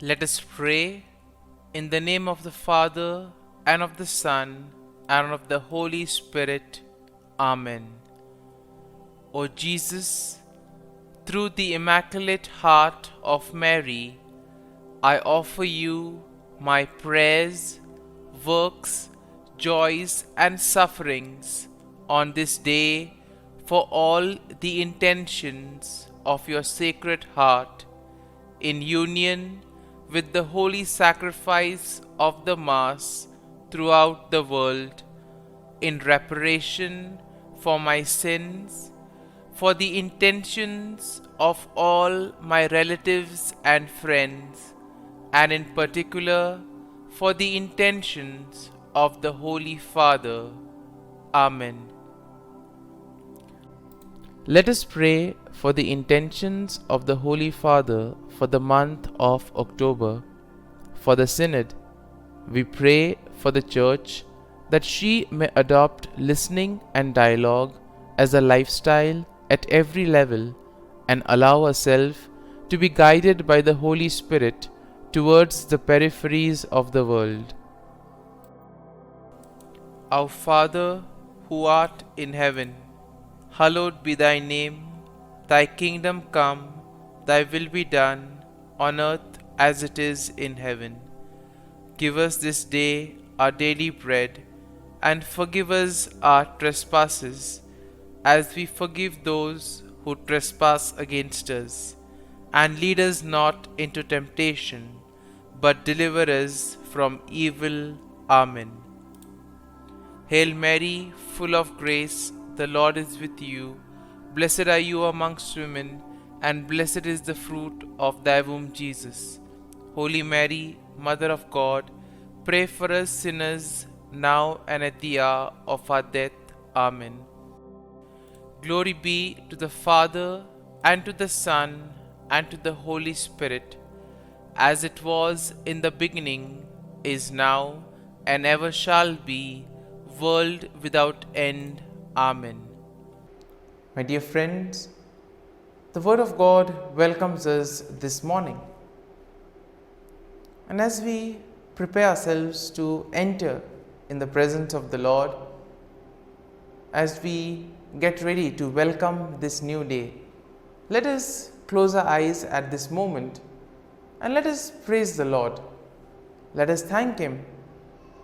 Let us pray in the name of the Father, and of the Son, and of the Holy Spirit. Amen. O Jesus, through the Immaculate Heart of Mary, I offer you my prayers, works, joys, and sufferings on this day for all the intentions of your Sacred Heart, in union with the holy sacrifice of the Mass throughout the world, in reparation for my sins, for the intentions of all my relatives and friends, and in particular for the intentions of the Holy Father. Amen. Let us pray for the intentions of the Holy Father for the month of October. For the Synod, we pray for the Church that she may adopt listening and dialogue as a lifestyle at every level and allow herself to be guided by the Holy Spirit towards the peripheries of the world. Our Father, who art in heaven, hallowed be thy name. Thy kingdom come, thy will be done, on earth as it is in heaven. Give us this day our daily bread, and forgive us our trespasses, as we forgive those who trespass against us. And lead us not into temptation, but deliver us from evil. Amen. Hail Mary, full of grace, the Lord is with you. Blessed are you amongst women, and blessed is the fruit of thy womb, Jesus. Holy Mary, Mother of God, pray for us sinners, now and at the hour of our death. Amen. Glory be to the Father, and to the Son, and to the Holy Spirit, as it was in the beginning, is now, and ever shall be, world without end. Amen. My dear friends, the Word of God welcomes us this morning. And as we prepare ourselves to enter in the presence of the Lord, as we get ready to welcome this new day, let us close our eyes at this moment and let us praise the Lord. Let us thank Him.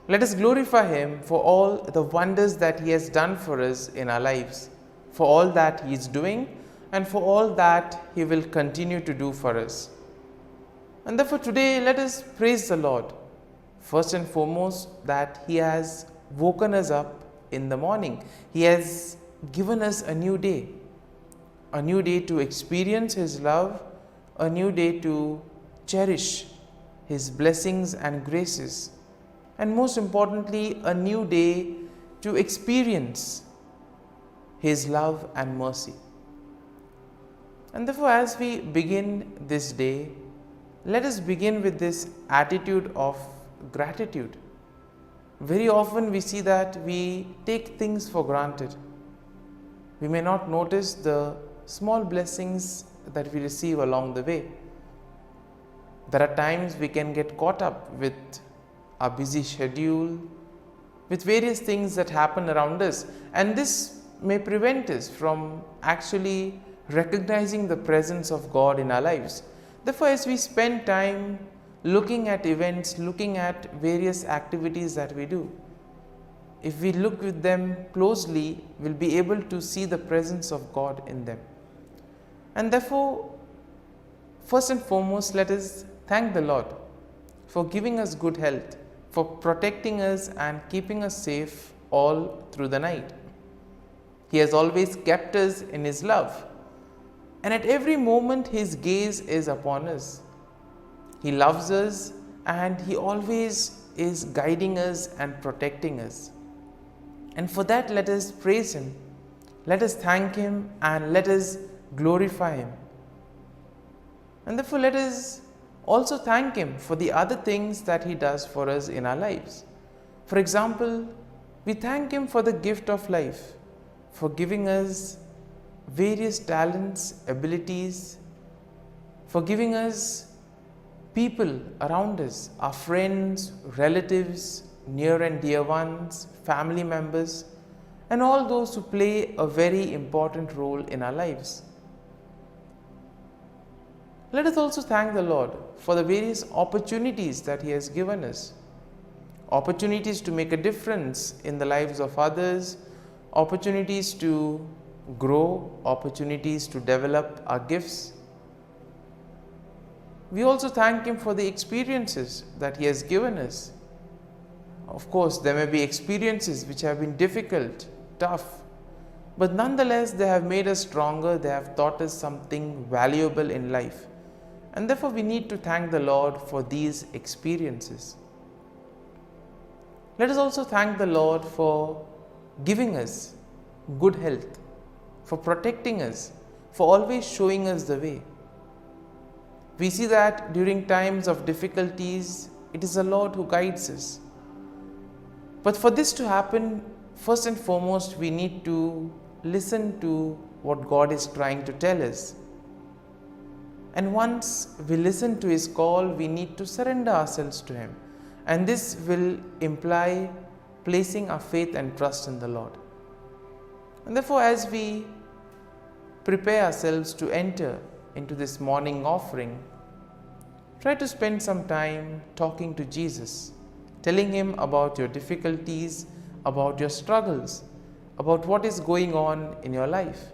Let us glorify Him for all the wonders that He has done for us in our lives, for all that He is doing, and for all that He will continue to do for us. And therefore today let us praise the Lord, first and foremost that He has woken us up in the morning. He has given us a new day to experience His love, a new day to cherish His blessings and graces, and most importantly, a new day to experience His love and mercy. And therefore, as we begin this day, let us begin with this attitude of gratitude. Very often we see that we take things for granted. We may not notice the small blessings that we receive along the way. There are times we can get caught up with our busy schedule, with various things that happen around us, and this may prevent us from actually recognizing the presence of God in our lives. Therefore, as we spend time looking at events, looking at various activities that we do, if we look with them closely, we'll be able to see the presence of God in them. And therefore, first and foremost, let us thank the Lord for giving us good health, for protecting us and keeping us safe all through the night. He has always kept us in His love, and at every moment His gaze is upon us. He loves us and He always is guiding us and protecting us. And for that, let us praise Him, let us thank Him, and let us glorify Him. And therefore, let us also thank Him for the other things that He does for us in our lives. For example, we thank Him for the gift of life, for giving us various talents, abilities, for giving us people around us, our friends, relatives, near and dear ones, family members, and all those who play a very important role in our lives. Let us also thank the Lord for the various opportunities that He has given us. Opportunities to make a difference in the lives of others, opportunities to grow, opportunities to develop our gifts. We also thank Him for the experiences that He has given us. Of course, there may be experiences which have been difficult, tough, but nonetheless they have made us stronger, they have taught us something valuable in life. And therefore we need to thank the Lord for these experiences. Let us also thank the Lord for giving us good health, for protecting us, for always showing us the way. We see that during times of difficulties, it is the Lord who guides us. But for this to happen, first and foremost, we need to listen to what God is trying to tell us. And once we listen to His call, we need to surrender ourselves to Him. And this will imply placing our faith and trust in the Lord. And therefore, as we prepare ourselves to enter into this morning offering, try to spend some time talking to Jesus, telling Him about your difficulties, about your struggles, about what is going on in your life.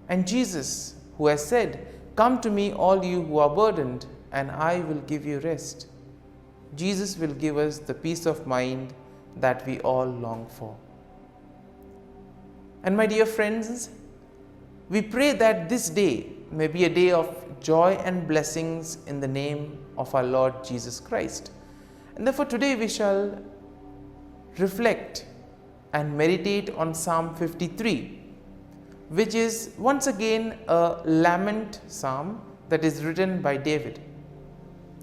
And Jesus, who has said, "Come to me, all you who are burdened, and I will give you rest." Jesus will give us the peace of mind that we all long for. And my dear friends, we pray that this day may be a day of joy and blessings in the name of our Lord Jesus Christ. And therefore today we shall reflect and meditate on Psalm 53, which is once again a lament psalm that is written by David.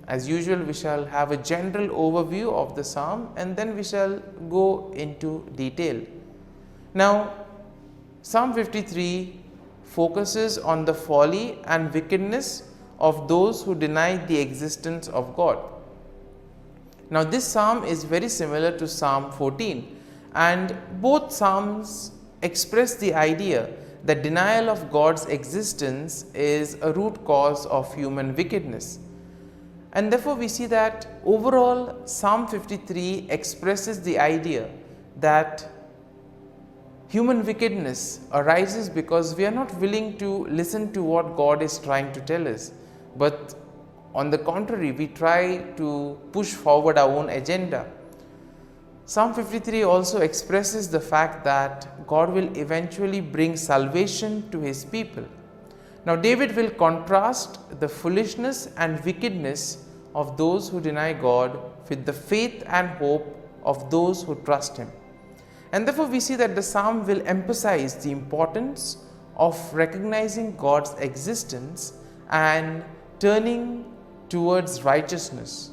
As usual, we shall have a general overview of the psalm and then we shall go into detail. Now, Psalm 53 focuses on the folly and wickedness of those who deny the existence of God. Now, this psalm is very similar to Psalm 14, and both psalms express the idea that denial of God's existence is a root cause of human wickedness. And therefore we see that overall Psalm 53 expresses the idea that human wickedness arises because we are not willing to listen to what God is trying to tell us, but on the contrary, we try to push forward our own agenda. Psalm 53 also expresses the fact that God will eventually bring salvation to His people. Now, David will contrast the foolishness and wickedness of those who deny God with the faith and hope of those who trust Him. And therefore, we see that the psalm will emphasize the importance of recognizing God's existence and turning towards righteousness.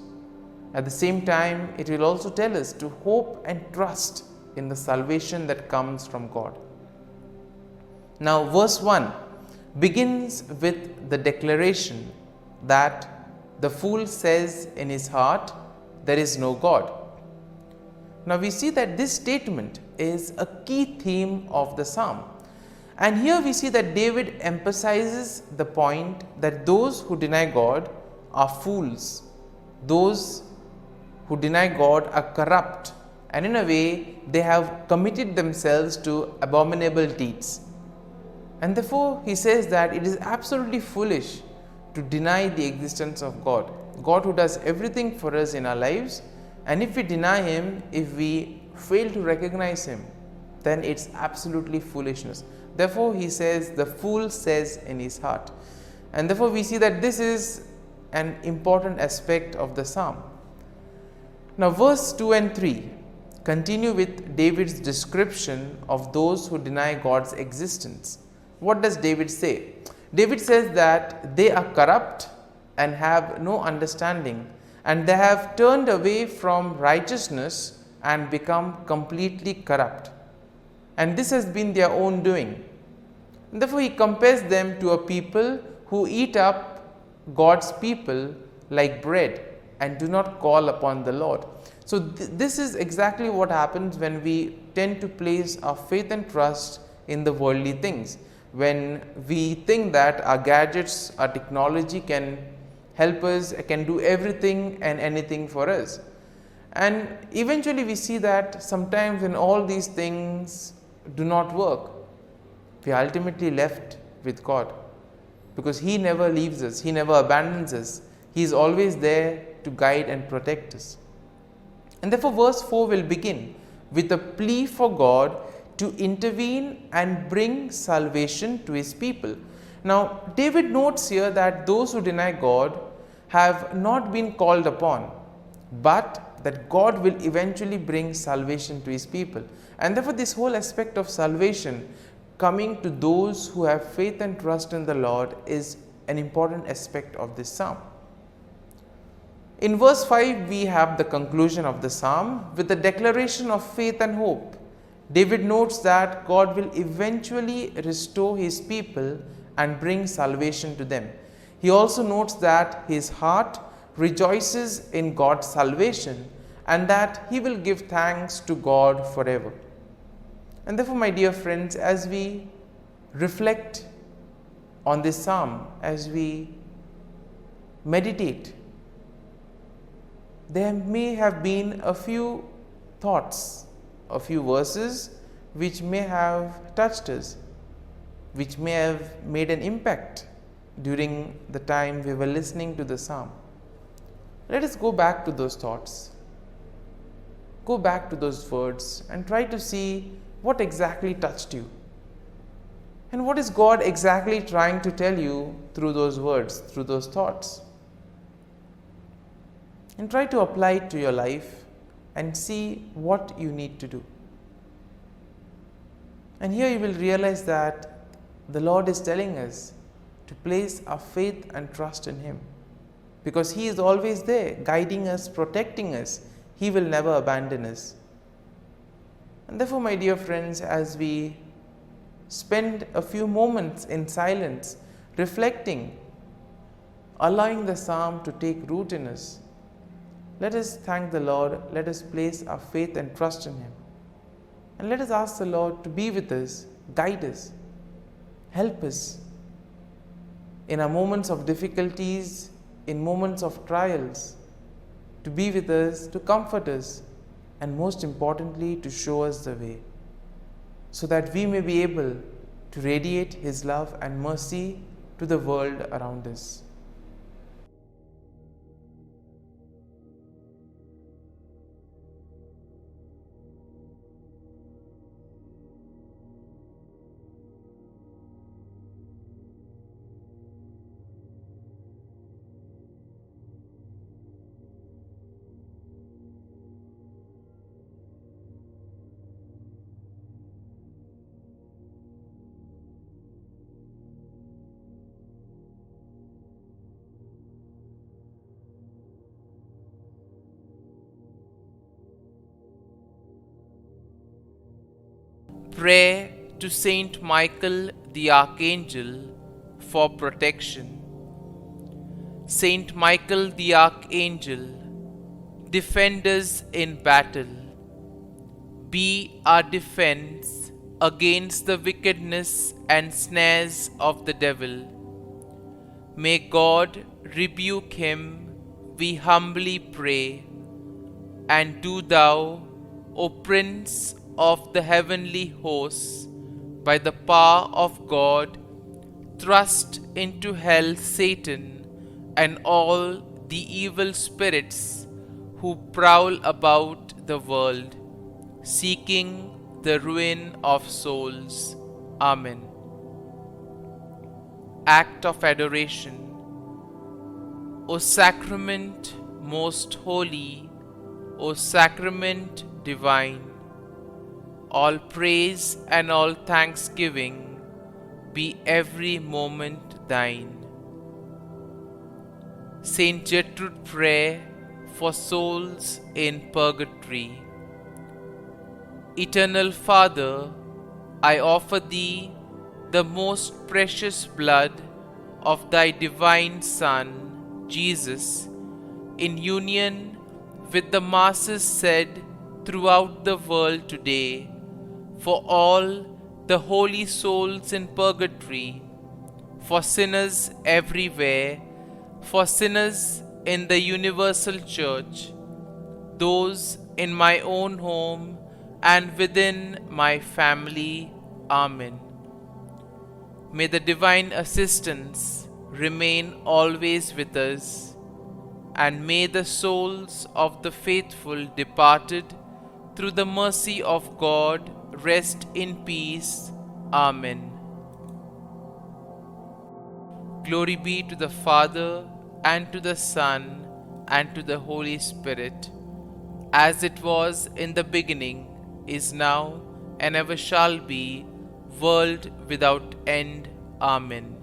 At the same time, it will also tell us to hope and trust in the salvation that comes from God. Now, verse 1 begins with the declaration that the fool says in his heart, "There is no God." Now, we see that this statement is a key theme of the psalm. And here we see that David emphasizes the point that those who deny God are fools. Those who deny God are corrupt, and in a way they have committed themselves to abominable deeds. And therefore he says that it is absolutely foolish to deny the existence of God. God who does everything for us in our lives, and if we deny Him, if we fail to recognize Him, then it's absolutely foolishness. Therefore he says, the fool says in his heart. And therefore we see that this is an important aspect of the psalm. Now verse 2 and 3 continue with David's description of those who deny God's existence. What does David say? David says that they are corrupt and have no understanding, and they have turned away from righteousness and become completely corrupt. And this has been their own doing. And therefore he compares them to a people who eat up God's people like bread and do not call upon the Lord. So this is exactly what happens when we tend to place our faith and trust in the worldly things. When we think that our gadgets, our technology can help us, can do everything and anything for us. And eventually we see that sometimes when all these things do not work, we are ultimately left with God, because He never leaves us, He never abandons us. He is always there to guide and protect us. And therefore verse 4 will begin with a plea for God to intervene and bring salvation to His people. Now David notes here that those who deny God have not been called upon, but that God will eventually bring salvation to His people. And therefore this whole aspect of salvation coming to those who have faith and trust in the Lord is an important aspect of this psalm. In verse 5 we have the conclusion of the psalm with a declaration of faith and hope. David notes that God will eventually restore His people and bring salvation to them. He also notes that his heart rejoices in God's salvation and that he will give thanks to God forever. And therefore, my dear friends, as we reflect on this psalm, as we meditate, there may have been a few thoughts, a few verses which may have touched us, which may have made an impact during the time we were listening to the psalm. Let us go back to those thoughts, go back to those words and try to see what exactly touched you. And what is God exactly trying to tell you through those words, through those thoughts? And try to apply it to your life and see what you need to do. And here you will realize that the Lord is telling us to place our faith and trust in Him, because He is always there, guiding us, protecting us. He will never abandon us. And therefore, my dear friends, as we spend a few moments in silence, reflecting, allowing the psalm to take root in us, let us thank the Lord, let us place our faith and trust in Him. And let us ask the Lord to be with us, guide us, help us in our moments of difficulties, in moments of trials, to be with us, to comfort us, and most importantly, to show us the way, so that we may be able to radiate His love and mercy to the world around us. Prayer to Saint Michael the Archangel for protection. Saint Michael the Archangel, defend us in battle. Be our defense against the wickedness and snares of the devil. May God rebuke him, we humbly pray. And do thou, O Prince of the heavenly hosts, by the power of God, thrust into hell Satan and all the evil spirits who prowl about the world, seeking the ruin of souls. Amen. Act of Adoration. O Sacrament most holy, O Sacrament divine, all praise and all thanksgiving be every moment thine. Saint Gertrude Prayer for souls in purgatory. Eternal Father, I offer Thee the most precious blood of Thy divine Son, Jesus, in union with the masses said throughout the world today, for all the holy souls in purgatory, for sinners everywhere, for sinners in the universal church, those in my own home and within my family. Amen. May the divine assistance remain always with us, and may the souls of the faithful departed through the mercy of God rest in peace. Amen. Glory be to the Father, and to the Son, and to the Holy Spirit, as it was in the beginning, is now, and ever shall be, world without end. Amen.